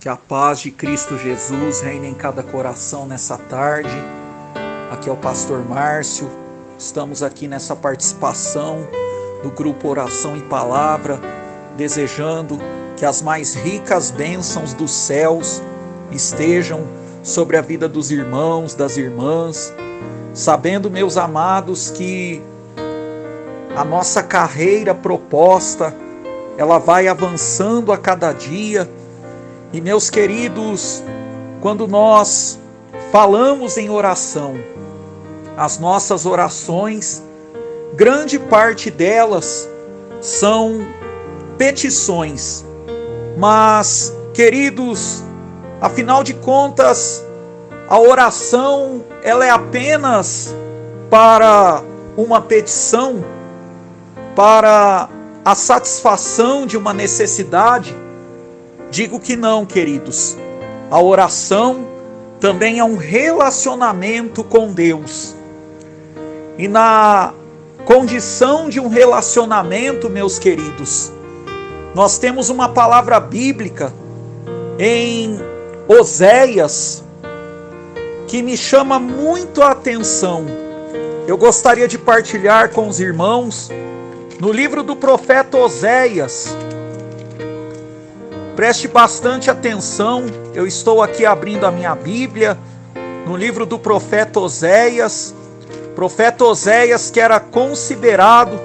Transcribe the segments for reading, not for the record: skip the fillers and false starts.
Que a paz de Cristo Jesus reine em cada coração nessa tarde. Aqui é o pastor Márcio. Estamos aqui nessa participação do grupo Oração e Palavra, desejando que as mais ricas bênçãos dos céus estejam sobre a vida dos irmãos, das irmãs, sabendo, meus amados, que a nossa carreira proposta, ela vai avançando a cada dia. E meus queridos, quando nós falamos em oração, as nossas orações, grande parte delas são petições. Mas, queridos, afinal de contas, a oração, ela é apenas para uma petição, para a satisfação de uma necessidade? Digo que não, queridos. A oração também é um relacionamento com Deus. E na condição de um relacionamento, meus queridos, nós temos uma palavra bíblica em Oséias que me chama muito a atenção. Eu gostaria de partilhar com os irmãos no livro do profeta Oséias. Preste bastante atenção, eu estou aqui abrindo a minha Bíblia, no livro do profeta Oséias que era considerado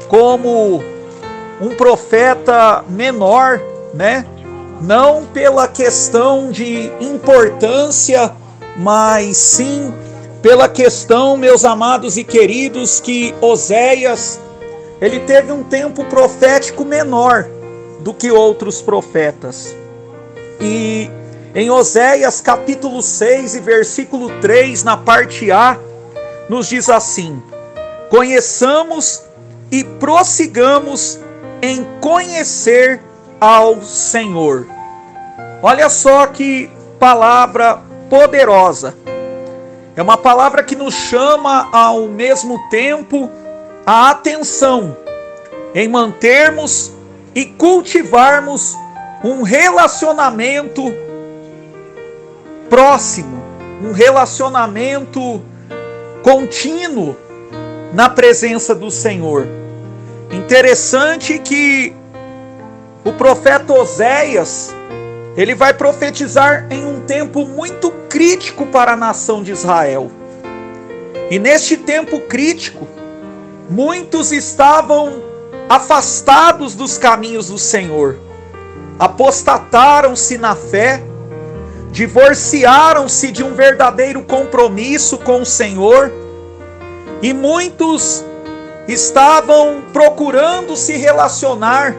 como um profeta menor, né? Não pela questão de importância, mas sim pela questão, meus amados e queridos, que Oséias, ele teve um tempo profético menor do que outros profetas. E em Oséias capítulo 6 e versículo 3, na parte A, nos diz assim: conheçamos e prossigamos em conhecer ao Senhor. Olha só que palavra poderosa. É uma palavra que nos chama ao mesmo tempo a atenção em mantermos e cultivarmos um relacionamento próximo, um relacionamento contínuo na presença do Senhor. Interessante que o profeta Oséias, ele vai profetizar em um tempo muito crítico para a nação de Israel. E neste tempo crítico, muitos estavam afastados dos caminhos do Senhor, apostataram-se na fé, divorciaram-se de um verdadeiro compromisso com o Senhor, e muitos estavam procurando se relacionar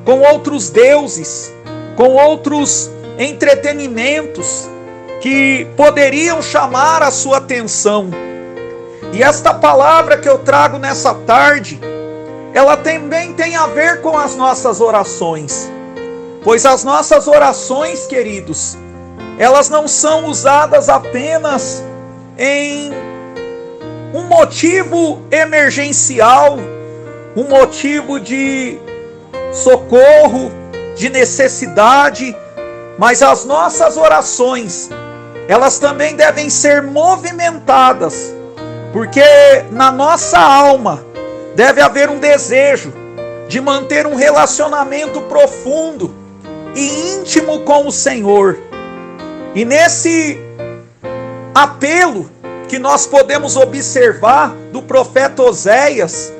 com outros deuses, com outros entretenimentos que poderiam chamar a sua atenção. E esta palavra que eu trago nessa tarde, ela também tem a ver com as nossas orações. Pois as nossas orações, queridos, elas não são usadas apenas em um motivo emergencial, um motivo de socorro, de necessidade, mas as nossas orações, elas também devem ser movimentadas, porque na nossa alma deve haver um desejo de manter um relacionamento profundo e íntimo com o Senhor. E nesse apelo que nós podemos observar do profeta Oséias,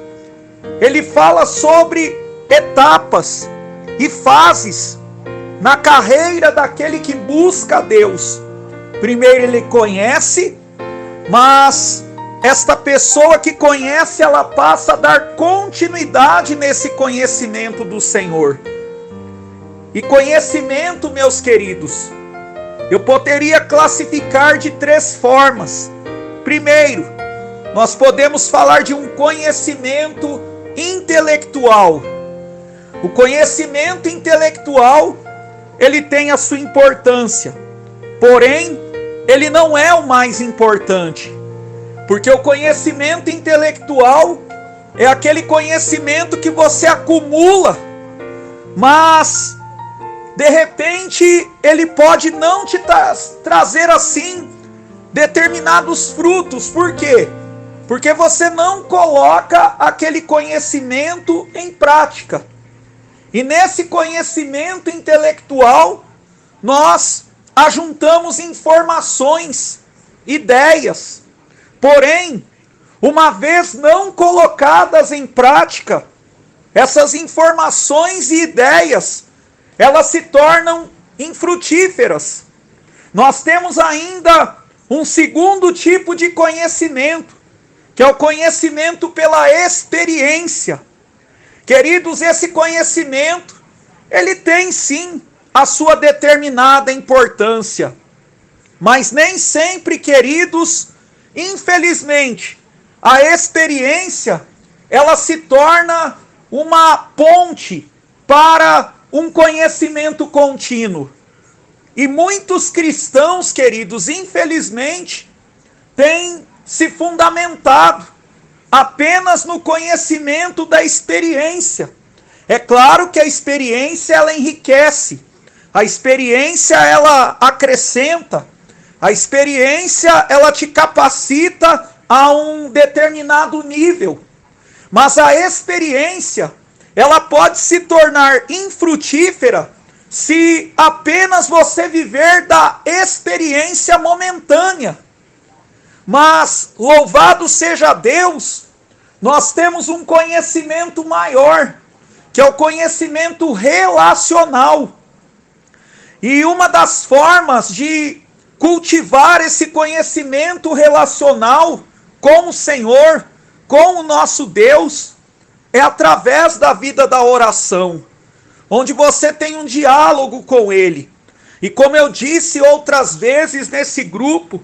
ele fala sobre etapas e fases na carreira daquele que busca a Deus. Primeiro ele conhece, mas esta pessoa que conhece, ela passa a dar continuidade nesse conhecimento do Senhor. E conhecimento, meus queridos, eu poderia classificar de 3 formas. Primeiro, nós podemos falar de um conhecimento intelectual. O conhecimento intelectual, ele tem a sua importância, porém, ele não é o mais importante. Porque o conhecimento intelectual é aquele conhecimento que você acumula, mas de repente ele pode não te trazer assim determinados frutos. Por quê? Porque você não coloca aquele conhecimento em prática. E nesse conhecimento intelectual, nós ajuntamos informações, ideias. Porém, uma vez não colocadas em prática, essas informações e ideias, elas se tornam infrutíferas. Nós temos ainda um segundo tipo de conhecimento, que é o conhecimento pela experiência. Queridos, esse conhecimento, ele tem sim a sua determinada importância. Mas nem sempre, queridos, infelizmente, a experiência, ela se torna uma ponte para um conhecimento contínuo. E muitos cristãos, queridos, infelizmente, têm se fundamentado apenas no conhecimento da experiência. É claro que a experiência, ela enriquece. A experiência, ela acrescenta. A experiência, ela te capacita a um determinado nível. Mas a experiência, ela pode se tornar infrutífera se apenas você viver da experiência momentânea. Mas, louvado seja Deus, nós temos um conhecimento maior, que é o conhecimento relacional. E uma das formas de cultivar esse conhecimento relacional com o Senhor, com o nosso Deus, é através da vida da oração, onde você tem um diálogo com Ele. E como eu disse outras vezes nesse grupo,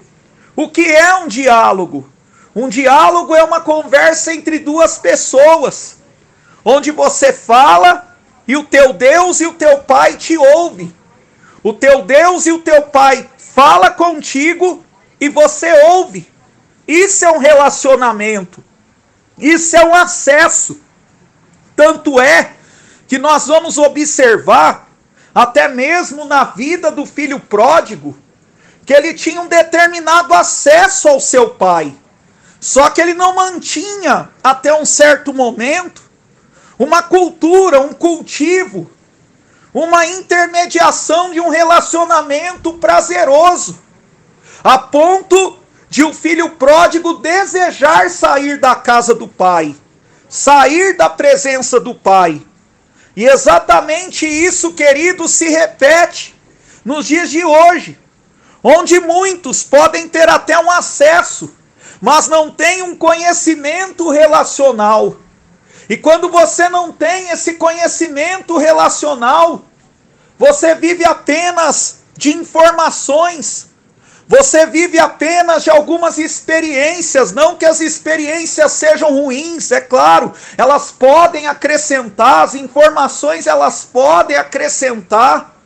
o que é um diálogo? Um diálogo é uma conversa entre duas pessoas, onde você fala e o teu Deus e o teu Pai te ouvem. O teu Deus e o teu Pai fala contigo e você ouve. Isso é um relacionamento. Isso é um acesso. Tanto é que nós vamos observar, até mesmo na vida do filho pródigo, que ele tinha um determinado acesso ao seu pai. Só que ele não mantinha, até um certo momento, uma cultura, um cultivo, uma intermediação de um relacionamento prazeroso, a ponto de o filho pródigo desejar sair da casa do pai, sair da presença do pai. E exatamente isso, querido, se repete nos dias de hoje, onde muitos podem ter até um acesso, mas não têm um conhecimento relacional. E quando você não tem esse conhecimento relacional, você vive apenas de informações, você vive apenas de algumas experiências. Não que as experiências sejam ruins, é claro, elas podem acrescentar, as informações elas podem acrescentar,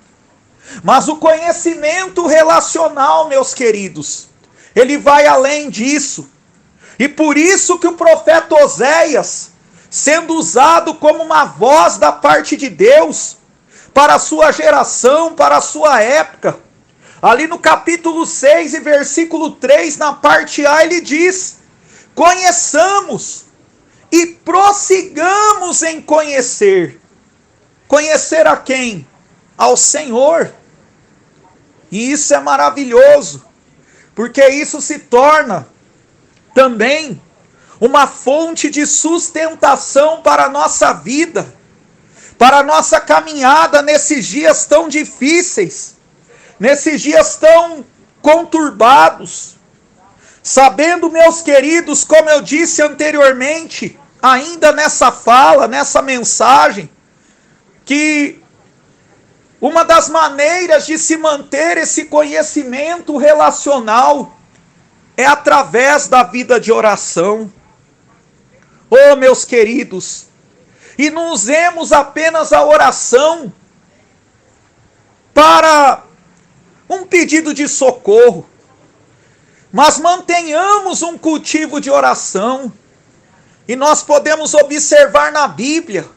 mas o conhecimento relacional, meus queridos, ele vai além disso. E por isso que o profeta Oséias, sendo usado como uma voz da parte de Deus, para a sua geração, para a sua época, ali no capítulo 6 e versículo 3, na parte A, ele diz: conheçamos e prossigamos em conhecer. Conhecer a quem? Ao Senhor. E isso é maravilhoso, porque isso se torna também uma fonte de sustentação para a nossa vida, para a nossa caminhada nesses dias tão difíceis, nesses dias tão conturbados. Sabendo, meus queridos, como eu disse anteriormente, ainda nessa fala, nessa mensagem, que uma das maneiras de se manter esse conhecimento relacional é através da vida de oração. Oh, meus queridos, e não usemos apenas a oração para um pedido de socorro, mas mantenhamos um cultivo de oração. E nós podemos observar na Bíblia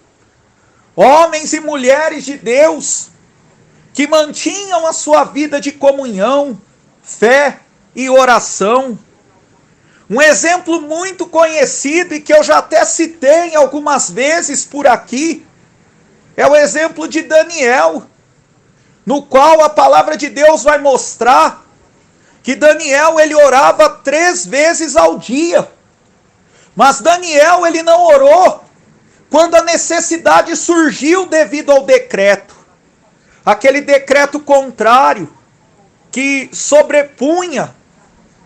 homens e mulheres de Deus que mantinham a sua vida de comunhão, fé e oração. Um exemplo muito conhecido e que eu já até citei algumas vezes por aqui, é o exemplo de Daniel, no qual a palavra de Deus vai mostrar que Daniel ele orava 3 vezes ao dia. Mas Daniel ele não orou quando a necessidade surgiu devido ao decreto. Aquele decreto contrário que sobrepunha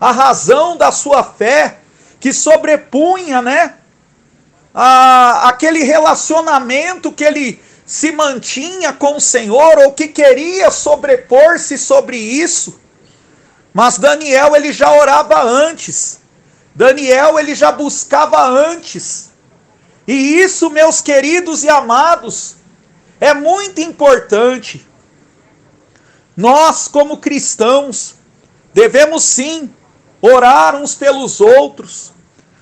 a razão da sua fé, que sobrepunha, aquele relacionamento que ele se mantinha com o Senhor, ou que queria sobrepor-se sobre isso. Mas Daniel ele já orava antes. Daniel ele já buscava antes. E isso, meus queridos e amados, é muito importante. Nós, como cristãos, devemos sim orar uns pelos outros,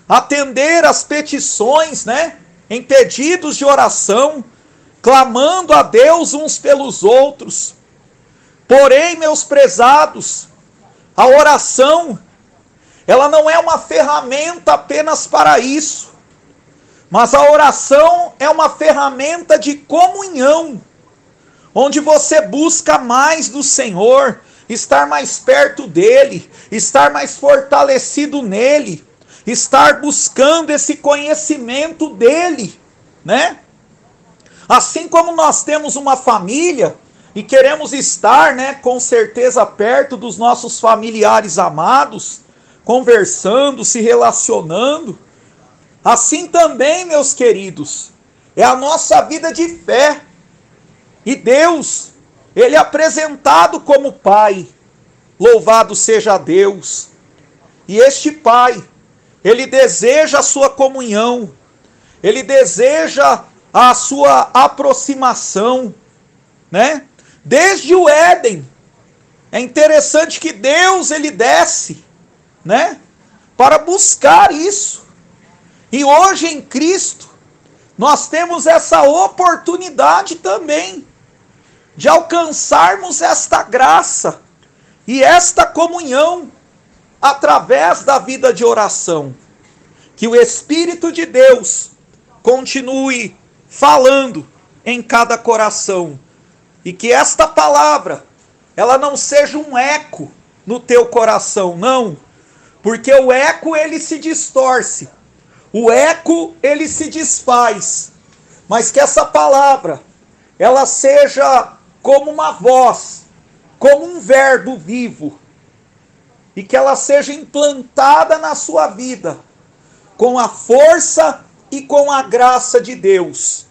atender às petições, em pedidos de oração, clamando a Deus uns pelos outros. Porém, meus prezados, a oração, ela não é uma ferramenta apenas para isso, mas a oração é uma ferramenta de comunhão, onde você busca mais do Senhor, estar mais perto dele, estar mais fortalecido nele, estar buscando esse conhecimento dele, Assim como nós temos uma família e queremos estar, com certeza perto dos nossos familiares amados, conversando, se relacionando, assim também, meus queridos, é a nossa vida de fé. E Deus, ele é apresentado como Pai. Louvado seja Deus. E este Pai, ele deseja a sua comunhão, ele deseja a sua aproximação, Desde o Éden, é interessante que Deus, ele desce, para buscar isso. E hoje em Cristo, nós temos essa oportunidade também, de alcançarmos esta graça e esta comunhão através da vida de oração. Que o Espírito de Deus continue falando em cada coração e que esta palavra ela não seja um eco no teu coração, não, porque o eco ele se distorce, o eco ele se desfaz, mas que essa palavra ela seja como uma voz, como um verbo vivo, e que ela seja implantada na sua vida, com a força e com a graça de Deus,